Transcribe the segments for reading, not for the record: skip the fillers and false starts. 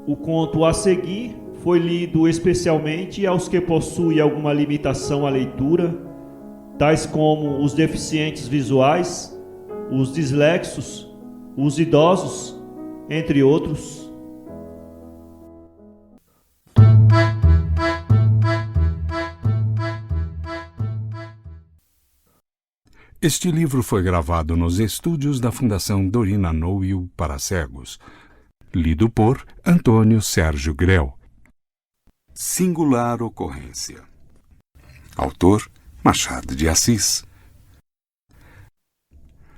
O conto a seguir foi lido especialmente aos que possuem alguma limitação à leitura, tais como os deficientes visuais, os dislexos, os idosos, entre outros. Este livro foi gravado nos estúdios da Fundação Dorina Noil para cegos. Lido por Antônio Sérgio Grell. Singular ocorrência. Autor Machado de Assis.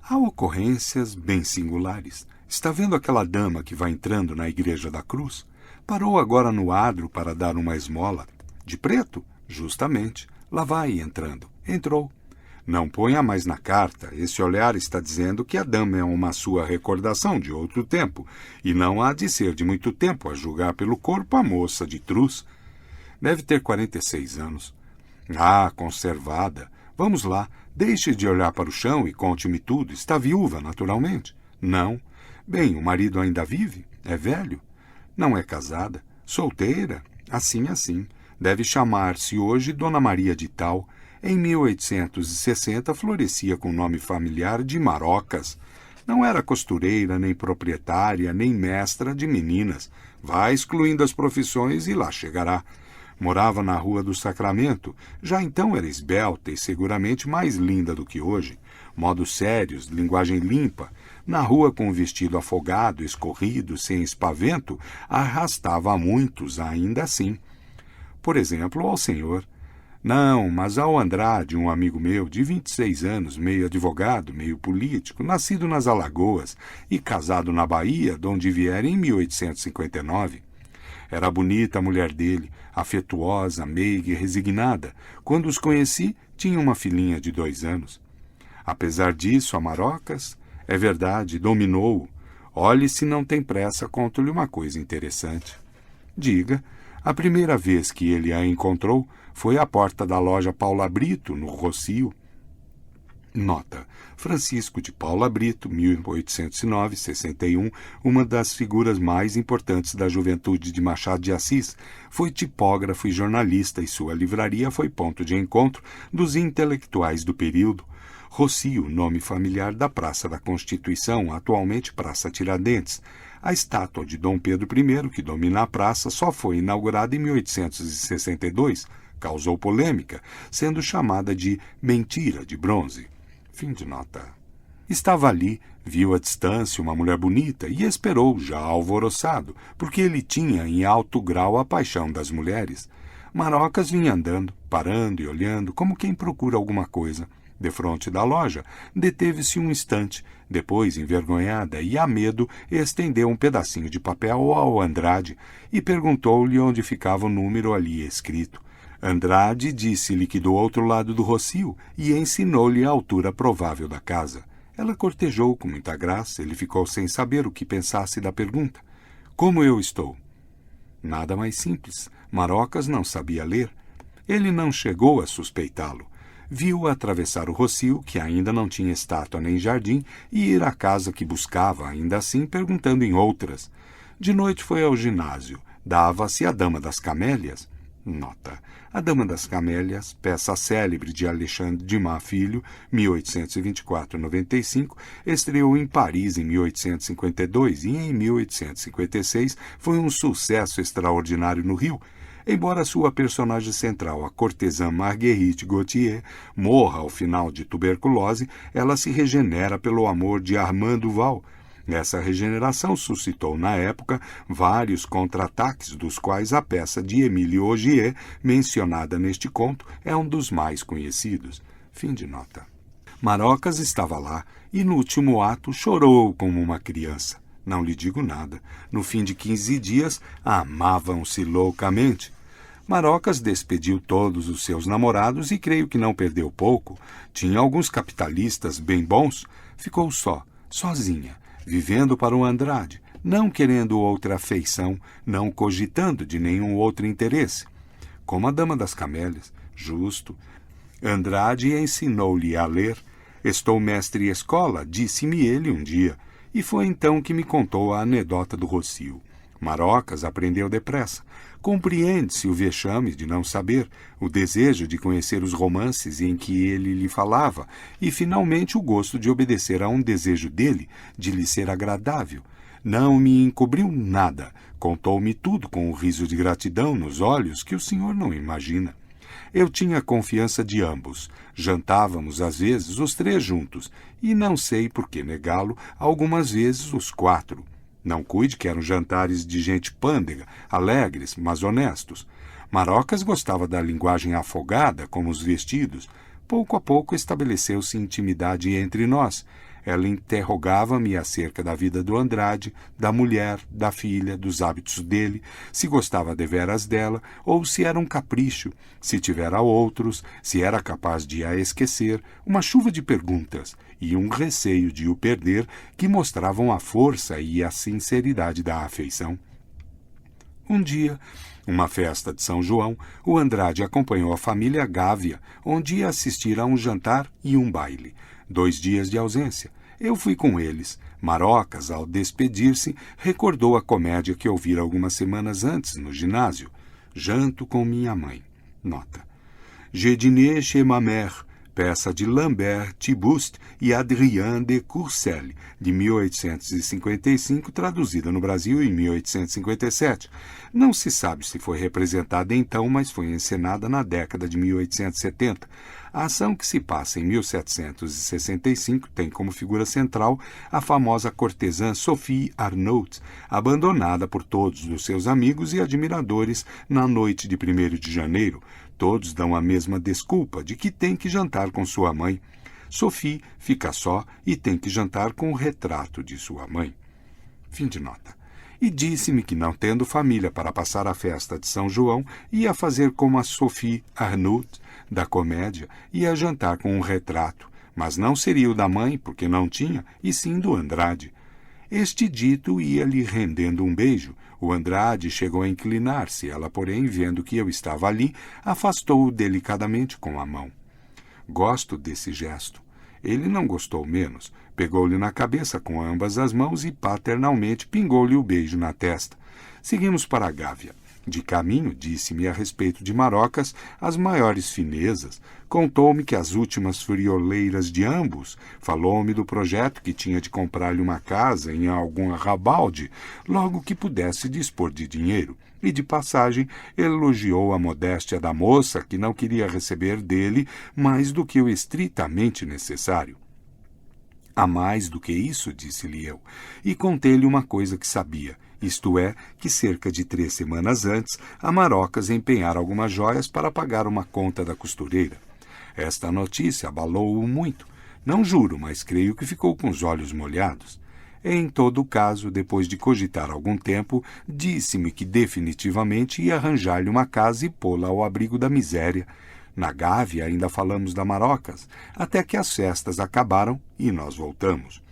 Há ocorrências bem singulares. Está vendo aquela dama que vai entrando na Igreja da Cruz? Parou agora no adro para dar uma esmola. De preto? Justamente. Lá vai entrando. Entrou. Não ponha mais na carta. Esse olhar está dizendo que a dama é uma sua recordação de outro tempo, e não há de ser de muito tempo, a julgar pelo corpo, a moça de truz. Deve ter 46 anos. Ah, conservada. Vamos lá, deixe de olhar para o chão e conte-me tudo. Está viúva, naturalmente? Não. Bem, o marido ainda vive? É velho? Não é casada? Solteira? Assim. Deve chamar-se hoje Dona Maria de Tal. Em 1860 florescia com o nome familiar de Marocas. Não era costureira, nem proprietária, nem mestra de meninas. Vá excluindo as profissões e lá chegará. Morava na Rua do Sacramento. Já então era esbelta e seguramente mais linda do que hoje. Modos sérios, linguagem limpa. Na rua com um vestido afogado, escorrido, sem espavento, arrastava a muitos, ainda assim. Por exemplo, ao senhor. Não, mas ao Andrade, um amigo meu, de 26 anos, meio advogado, meio político, nascido nas Alagoas e casado na Bahia, de onde viera em 1859. Era bonita a mulher dele, afetuosa, meiga e resignada. Quando os conheci, tinha uma filhinha de 2 anos. Apesar disso, a Marocas, é verdade, dominou-o. Olhe se não tem pressa, conto-lhe uma coisa interessante. Diga. A primeira vez que ele a encontrou foi à porta da loja Paula Brito, no Rocio. Nota. Francisco de Paula Brito, 1809-61, uma das figuras mais importantes da juventude de Machado de Assis, foi tipógrafo e jornalista, e sua livraria foi ponto de encontro dos intelectuais do período. Rocio, nome familiar da Praça da Constituição, atualmente Praça Tiradentes. A estátua de Dom Pedro I, que domina a praça, só foi inaugurada em 1862, causou polêmica, sendo chamada de Mentira de Bronze. Fim de nota. Estava ali, viu à distância uma mulher bonita e esperou, já alvoroçado, porque ele tinha em alto grau a paixão das mulheres. Marocas vinha andando, parando e olhando, como quem procura alguma coisa. Defronte da loja, deteve-se um instante, depois, envergonhada e a medo, estendeu um pedacinho de papel ao Andrade e perguntou-lhe onde ficava o número ali escrito. Andrade disse-lhe que do outro lado do Rocio e ensinou-lhe a altura provável da casa. Ela cortejou com muita graça, ele ficou sem saber o que pensasse da pergunta. Como eu estou? Nada mais simples. Marocas não sabia ler. Ele não chegou a suspeitá-lo. Viu-a atravessar o Rocio, que ainda não tinha estátua nem jardim, e ir à casa que buscava, ainda assim perguntando em outras. De noite foi ao ginásio. Dava-se a Dama das Camélias. Nota. A Dama das Camélias, peça célebre de Alexandre Dumas Filho, 1824-95, estreou em Paris em 1852 e em 1856 foi um sucesso extraordinário no Rio. Embora sua personagem central, a cortesã Marguerite Gautier, morra ao final de tuberculose, ela se regenera pelo amor de Armand Duval. Essa regeneração suscitou, na época, vários contra-ataques, dos quais a peça de Émile Augier, mencionada neste conto, é um dos mais conhecidos. Fim de nota. Marocas estava lá e, no último ato, chorou como uma criança. Não lhe digo nada. No fim de 15 dias, amavam-se loucamente. Marocas despediu todos os seus namorados e creio que não perdeu pouco. Tinha alguns capitalistas bem bons. Ficou só, sozinha, vivendo para o Andrade, não querendo outra afeição, não cogitando de nenhum outro interesse. Como a Dama das Camélias, justo. Andrade ensinou-lhe a ler. Estou mestre escola, disse-me ele um dia. E foi então que me contou a anedota do Rocio. Marocas aprendeu depressa. Compreende-se o vexame de não saber, o desejo de conhecer os romances em que ele lhe falava e, finalmente, o gosto de obedecer a um desejo dele, de lhe ser agradável. Não me encobriu nada, contou-me tudo com um riso de gratidão nos olhos que o senhor não imagina. Eu tinha confiança de ambos. Jantávamos, às vezes, os 3 juntos, e não sei por que negá-lo, algumas vezes os 4. Não cuide que eram jantares de gente pândega, alegres, mas honestos. Marocas gostava da linguagem afogada, como os vestidos. Pouco a pouco estabeleceu-se intimidade entre nós. Ela interrogava-me acerca da vida do Andrade, da mulher, da filha, dos hábitos dele, se gostava deveras dela, ou se era um capricho, se tivera outros, se era capaz de a esquecer, uma chuva de perguntas e um receio de o perder que mostravam a força e a sinceridade da afeição. Um dia, uma festa de São João, o Andrade acompanhou a família Gávea, onde ia assistir a um jantar e um baile. 2 dias de ausência. Eu fui com eles. Marocas, ao despedir-se, recordou a comédia que ouvira algumas semanas antes no ginásio. Janto com minha mãe. Nota. Je dîner chez ma mère, peça de Lambert Thiboust e Adrien de Courcelles, de 1855, traduzida no Brasil em 1857. Não se sabe se foi representada então, mas foi encenada na década de 1870. A ação, que se passa em 1765, tem como figura central a famosa cortesã Sophie Arnault, abandonada por todos os seus amigos e admiradores na noite de 1º de janeiro. Todos dão a mesma desculpa de que tem que jantar com sua mãe. Sophie fica só e tem que jantar com o retrato de sua mãe. Fim de nota. E disse-me que, não tendo família para passar a festa de São João, ia fazer como a Sophie Arnault, da comédia, ia jantar com um retrato, mas não seria o da mãe, porque não tinha, e sim do Andrade. Este dito ia lhe rendendo um beijo. O Andrade chegou a inclinar-se, ela, porém, vendo que eu estava ali, afastou-o delicadamente com a mão. Gosto desse gesto. Ele não gostou menos. Pegou-lhe na cabeça com ambas as mãos e paternalmente pingou-lhe o beijo na testa. Seguimos para a Gávea. De caminho, disse-me a respeito de Marocas as maiores finezas. Contou-me que as últimas frioleiras de ambos. Falou-me do projeto que tinha de comprar-lhe uma casa em algum arrabalde, logo que pudesse dispor de dinheiro. E, de passagem, elogiou a modéstia da moça, que não queria receber dele mais do que o estritamente necessário. Há mais do que isso, disse-lhe eu, e contei-lhe uma coisa que sabia, isto é, que cerca de 3 semanas antes, a Marocas empenhara algumas joias para pagar uma conta da costureira. Esta notícia abalou-o muito. Não juro, mas creio que ficou com os olhos molhados. Em todo caso, depois de cogitar algum tempo, disse-me que definitivamente ia arranjar-lhe uma casa e pô-la ao abrigo da miséria. Na Gávea ainda falamos da Marocas, até que as festas acabaram e nós voltamos.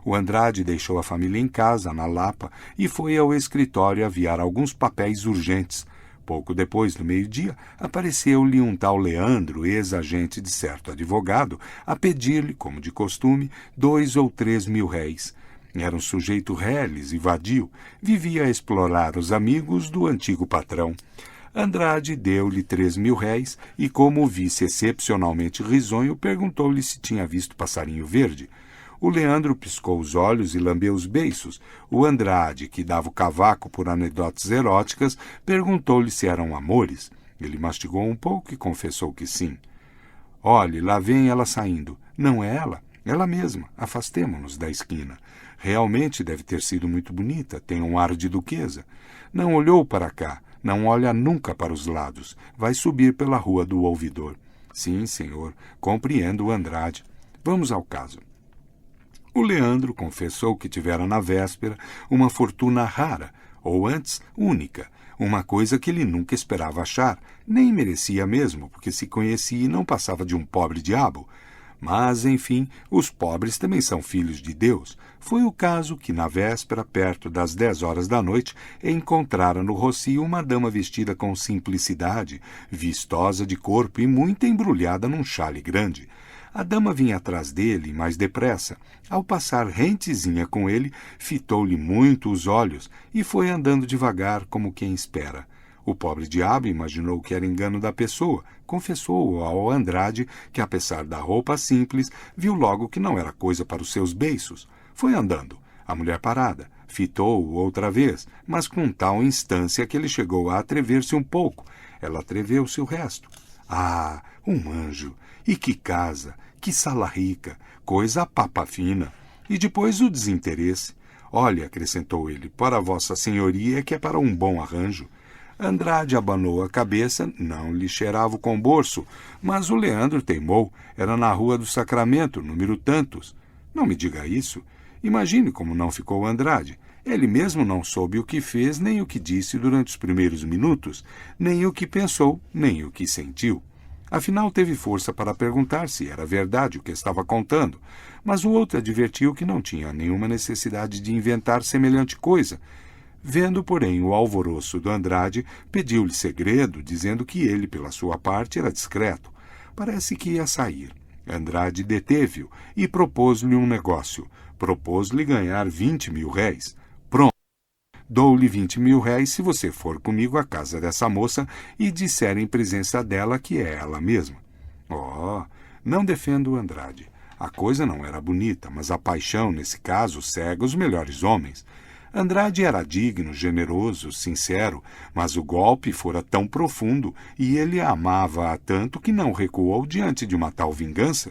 O Andrade deixou a família em casa, na Lapa, e foi ao escritório aviar alguns papéis urgentes. Pouco depois do meio-dia, apareceu-lhe um tal Leandro, ex-agente de certo advogado, a pedir-lhe, como de costume, 2 ou 3 mil réis. Era um sujeito reles e vadio, vivia a explorar os amigos do antigo patrão. Andrade deu-lhe 3 mil réis e, como o visse excepcionalmente risonho, perguntou-lhe se tinha visto passarinho verde. O Leandro piscou os olhos e lambeu os beiços. O Andrade, que dava o cavaco por anedotas eróticas, perguntou-lhe se eram amores. Ele mastigou um pouco e confessou que sim. — Olhe, lá vem ela saindo. Não é ela? Ela mesma. Afastemo-nos da esquina. Realmente deve ter sido muito bonita, tem um ar de duquesa. Não olhou para cá. Não olha nunca para os lados. Vai subir pela rua do ouvidor. Sim, senhor, compreendo o Andrade. Vamos ao caso. O Leandro confessou que tivera na véspera uma fortuna rara, ou antes, única, uma coisa que ele nunca esperava achar, nem merecia mesmo, porque se conhecia e não passava de um pobre diabo. Mas, enfim, os pobres também são filhos de Deus. Foi o caso que, na véspera, perto das 10 horas da noite, encontrara no Rocio uma dama vestida com simplicidade, vistosa de corpo e muito embrulhada num xale grande. A dama vinha atrás dele mais depressa. Ao passar rentezinha com ele, fitou-lhe muito os olhos e foi andando devagar como quem espera. O pobre diabo imaginou que era engano da pessoa, confessou ao Andrade que, apesar da roupa simples, viu logo que não era coisa para os seus beiços. Foi andando. A mulher parada. Fitou-o outra vez, mas com tal instância que ele chegou a atrever-se um pouco. Ela atreveu-se o resto. Ah, um anjo! E que casa! Que sala rica! Coisa papa fina! E depois o desinteresse. Olha, acrescentou ele, para vossa senhoria que é para um bom arranjo. Andrade abanou a cabeça, não lhe cheirava o comborço, mas o Leandro teimou. Era na Rua do Sacramento, número tantos. Não me diga isso. Imagine como não ficou Andrade. Ele mesmo não soube o que fez, nem o que disse durante os primeiros minutos, nem o que pensou, nem o que sentiu. Afinal, teve força para perguntar se era verdade o que estava contando, mas o outro advertiu que não tinha nenhuma necessidade de inventar semelhante coisa. Vendo, porém, o alvoroço do Andrade, pediu-lhe segredo, dizendo que ele, pela sua parte, era discreto. Parece que ia sair. Andrade deteve-o e propôs-lhe um negócio. Propôs-lhe ganhar 20 mil réis. Pronto. Dou-lhe 20 mil réis se você for comigo à casa dessa moça e disser em presença dela que é ela mesma. Oh, não defendo o Andrade. A coisa não era bonita, mas a paixão, nesse caso, cega os melhores homens. Andrade era digno, generoso, sincero, mas o golpe fora tão profundo e ele a amava-a tanto que não recuou diante de uma tal vingança.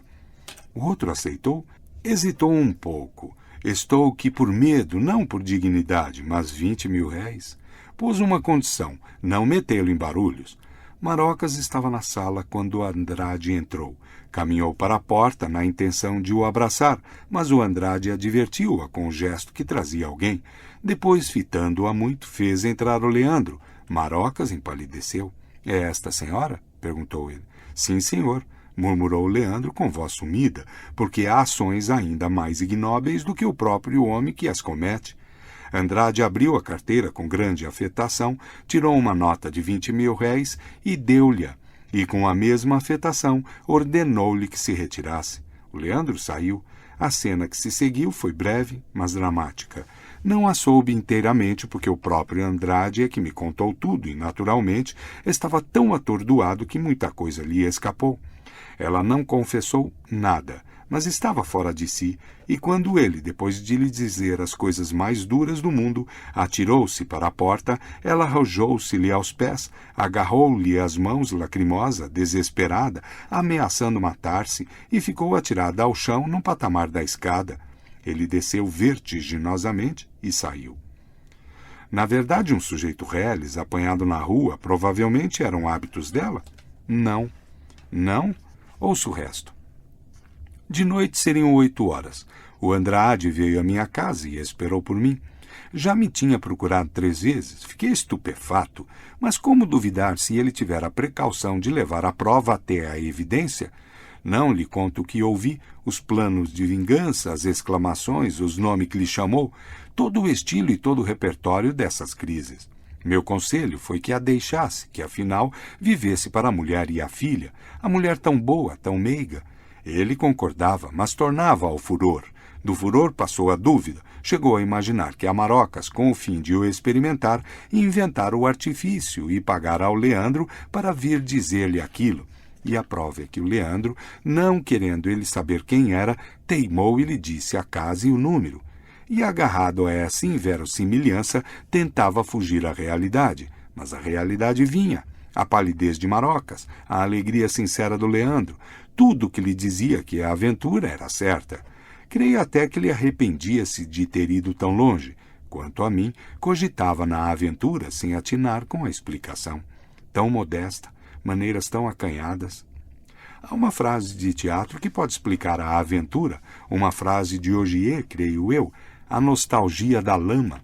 O outro aceitou? Hesitou um pouco. Estou que por medo, não por dignidade, mas 20 mil réis. Pôs uma condição, não metê-lo em barulhos. Marocas estava na sala quando Andrade entrou. Caminhou para a porta na intenção de o abraçar, mas o Andrade advertiu-a com um gesto que trazia alguém. Depois, fitando-a muito, fez entrar o Leandro. Marocas empalideceu. — É esta senhora? — perguntou ele. — Sim, senhor — murmurou Leandro com voz sumida, porque há ações ainda mais ignóbeis do que o próprio homem que as comete. Andrade abriu a carteira com grande afetação, tirou uma nota de 20 mil réis e deu-lhe-a, e com a mesma afetação ordenou-lhe que se retirasse. O Leandro saiu. A cena que se seguiu foi breve, mas dramática. Não a soube inteiramente, porque o próprio Andrade é que me contou tudo e, naturalmente, estava tão atordoado que muita coisa lhe escapou. Ela não confessou nada, mas estava fora de si, e quando ele, depois de lhe dizer as coisas mais duras do mundo, atirou-se para a porta, ela arrojou-se-lhe aos pés, agarrou-lhe as mãos lacrimosa, desesperada, ameaçando matar-se, e ficou atirada ao chão num patamar da escada. Ele desceu vertiginosamente e saiu. Na verdade, um sujeito reles, apanhado na rua, provavelmente eram hábitos dela? Não. Não? Ouça o resto. De noite seriam 8 horas. O Andrade veio à minha casa e esperou por mim. Já me tinha procurado 3 vezes. Fiquei estupefato. Mas como duvidar se ele tivera a precaução de levar a prova até a evidência? Não lhe conto o que ouvi, os planos de vingança, as exclamações, os nomes que lhe chamou, todo o estilo e todo o repertório dessas crises. Meu conselho foi que a deixasse, que afinal vivesse para a mulher e a filha, a mulher tão boa, tão meiga. Ele concordava, mas tornava ao furor. Do furor passou a dúvida. Chegou a imaginar que a Marocas, com o fim de o experimentar, inventara o artifício e pagara ao Leandro para vir dizer-lhe aquilo. E a prova é que o Leandro, não querendo ele saber quem era, teimou e lhe disse a casa e o número. E, agarrado a essa inverossimilhança, tentava fugir à realidade. Mas a realidade vinha. A palidez de Marocas, a alegria sincera do Leandro, tudo que lhe dizia que a aventura era certa. Creio até que ele arrependia-se de ter ido tão longe. Quanto a mim, cogitava na aventura sem atinar com a explicação. Tão modesta, maneiras tão acanhadas. Há uma frase de teatro que pode explicar a aventura, uma frase de Ogier, creio eu, a nostalgia da lama.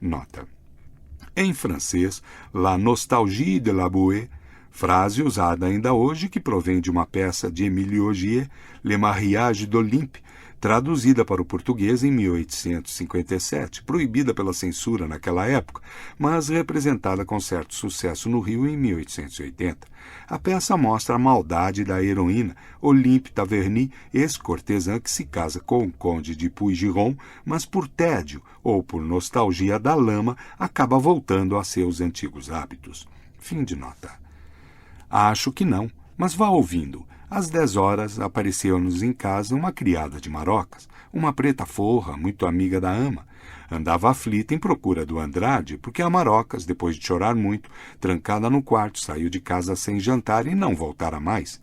Nota. Em francês, la nostalgie de la bouée, frase usada ainda hoje que provém de uma peça de Émile Ogier, Le Mariage d'Olympe, traduzida para o português em 1857, proibida pela censura naquela época, mas representada com certo sucesso no Rio em 1880. A peça mostra a maldade da heroína Olympe Taverny, ex-cortesã que se casa com o conde de Puy-Giron, mas por tédio ou por nostalgia da lama acaba voltando a seus antigos hábitos. Fim de nota. Acho que não, mas vá ouvindo. Às 10 horas, apareceu-nos em casa uma criada de Marocas, uma preta forra, muito amiga da ama. Andava aflita em procura do Andrade, porque a Marocas, depois de chorar muito, trancada no quarto, saiu de casa sem jantar e não voltara mais.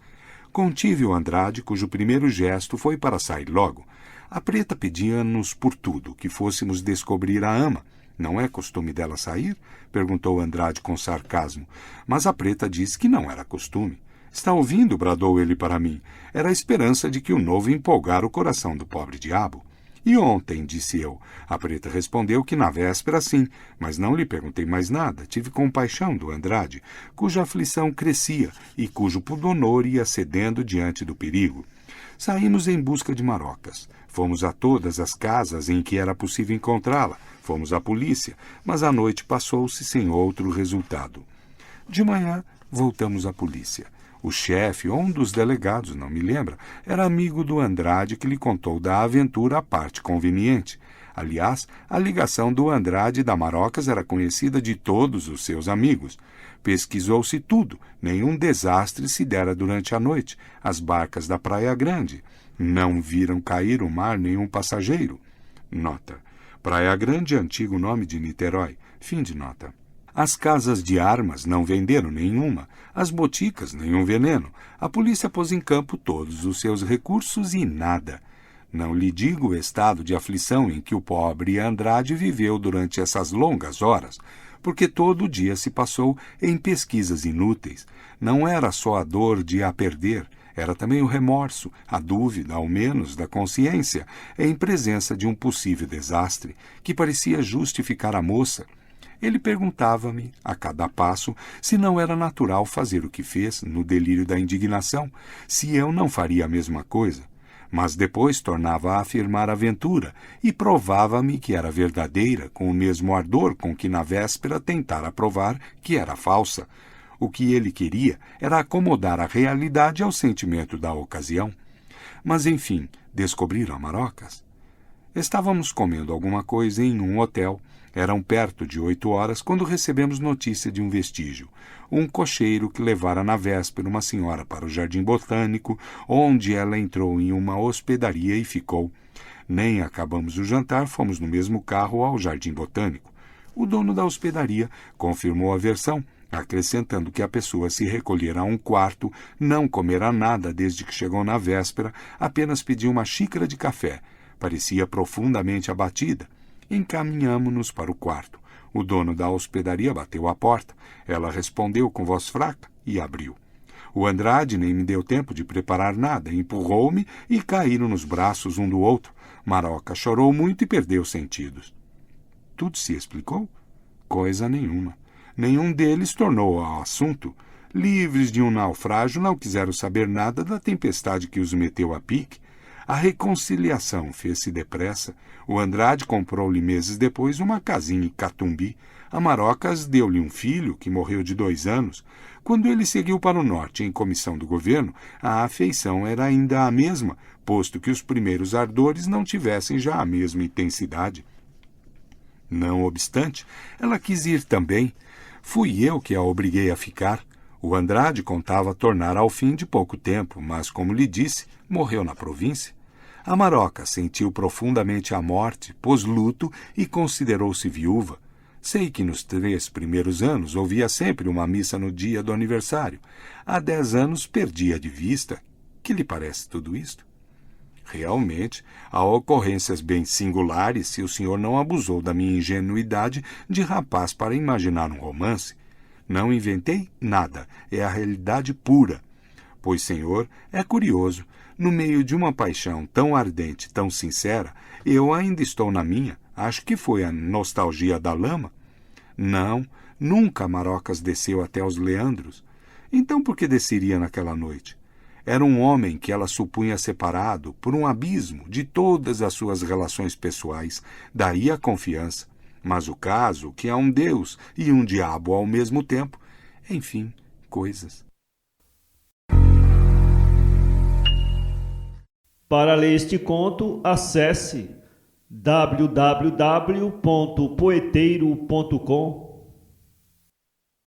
Contive o Andrade, cujo primeiro gesto foi para sair logo. A preta pedia-nos por tudo, que fôssemos descobrir a ama. Não é costume dela sair? Perguntou Andrade com sarcasmo, mas a preta disse que não era costume. Está ouvindo? Bradou ele para mim. Era a esperança de que o novo empolgara o coração do pobre diabo. E ontem, disse eu. A preta respondeu que na véspera sim, mas não lhe perguntei mais nada. Tive compaixão do Andrade, cuja aflição crescia e cujo pudor ia cedendo diante do perigo. Saímos em busca de Marocas. Fomos a todas as casas em que era possível encontrá-la. Fomos à polícia, mas a noite passou-se sem outro resultado. De manhã, voltamos à polícia. O chefe, ou um dos delegados, não me lembra, era amigo do Andrade que lhe contou da aventura à parte conveniente. Aliás, a ligação do Andrade e da Marocas era conhecida de todos os seus amigos. Pesquisou-se tudo, nenhum desastre se dera durante a noite. As barcas da Praia Grande não viram cair o mar nenhum passageiro. Nota. Praia Grande é antigo nome de Niterói. Fim de nota. As casas de armas não venderam nenhuma, as boticas nenhum veneno. A polícia pôs em campo todos os seus recursos e nada. Não lhe digo o estado de aflição em que o pobre Andrade viveu durante essas longas horas, porque todo o dia se passou em pesquisas inúteis. Não era só a dor de a perder, era também o remorso, a dúvida, ao menos, da consciência, em presença de um possível desastre, que parecia justificar a moça. Ele perguntava-me, a cada passo, se não era natural fazer o que fez, no delírio da indignação, se eu não faria a mesma coisa. Mas depois tornava a afirmar a aventura e provava-me que era verdadeira, com o mesmo ardor com que na véspera tentara provar que era falsa. O que ele queria era acomodar a realidade ao sentimento da ocasião. Mas, enfim, descobriram a Marocas. Estávamos comendo alguma coisa em um hotel. Eram perto de 8 horas quando recebemos notícia de um vestígio. Um cocheiro que levara na véspera uma senhora para o Jardim Botânico, onde ela entrou em uma hospedaria e ficou. Nem acabamos o jantar, fomos no mesmo carro ao Jardim Botânico. O dono da hospedaria confirmou a versão, acrescentando que a pessoa se recolhera a um quarto, não comera nada desde que chegou na véspera, apenas pediu uma xícara de café. Parecia profundamente abatida. Encaminhamo-nos para o quarto. O dono da hospedaria bateu à porta. Ela respondeu com voz fraca e abriu. O Andrade nem me deu tempo de preparar nada. Empurrou-me e caíram nos braços um do outro. Maroca chorou muito e perdeu os sentidos. Tudo se explicou? Coisa nenhuma. Nenhum deles tornou ao assunto. Livres de um naufrágio, não quiseram saber nada da tempestade que os meteu a pique. A reconciliação fez-se depressa. O Andrade comprou-lhe meses depois uma casinha em Catumbi. A Marocas deu-lhe um filho, que morreu de 2 anos. Quando ele seguiu para o norte em comissão do governo, a afeição era ainda a mesma, posto que os primeiros ardores não tivessem já a mesma intensidade. Não obstante, ela quis ir também. Fui eu que a obriguei a ficar. O Andrade contava tornar ao fim de pouco tempo, mas, como lhe disse, morreu na província. A Maroca sentiu profundamente a morte, pôs luto e considerou-se viúva. Sei que nos 3 primeiros anos ouvia sempre uma missa no dia do aniversário. Há 10 anos perdia de vista. Que lhe parece tudo isto? Realmente, há ocorrências bem singulares se o senhor não abusou da minha ingenuidade de rapaz para imaginar um romance. Não inventei nada, é a realidade pura. Pois, senhor, é curioso, no meio de uma paixão tão ardente, tão sincera, eu ainda estou na minha. Acho que foi a nostalgia da lama. Não, nunca Marocas desceu até os Leandros. Então por que desceria naquela noite? Era um homem que ela supunha separado por um abismo de todas as suas relações pessoais, daí a confiança. Mas o caso que há um Deus e um diabo ao mesmo tempo, enfim, coisas. Para ler este conto, acesse www.poeteiro.com.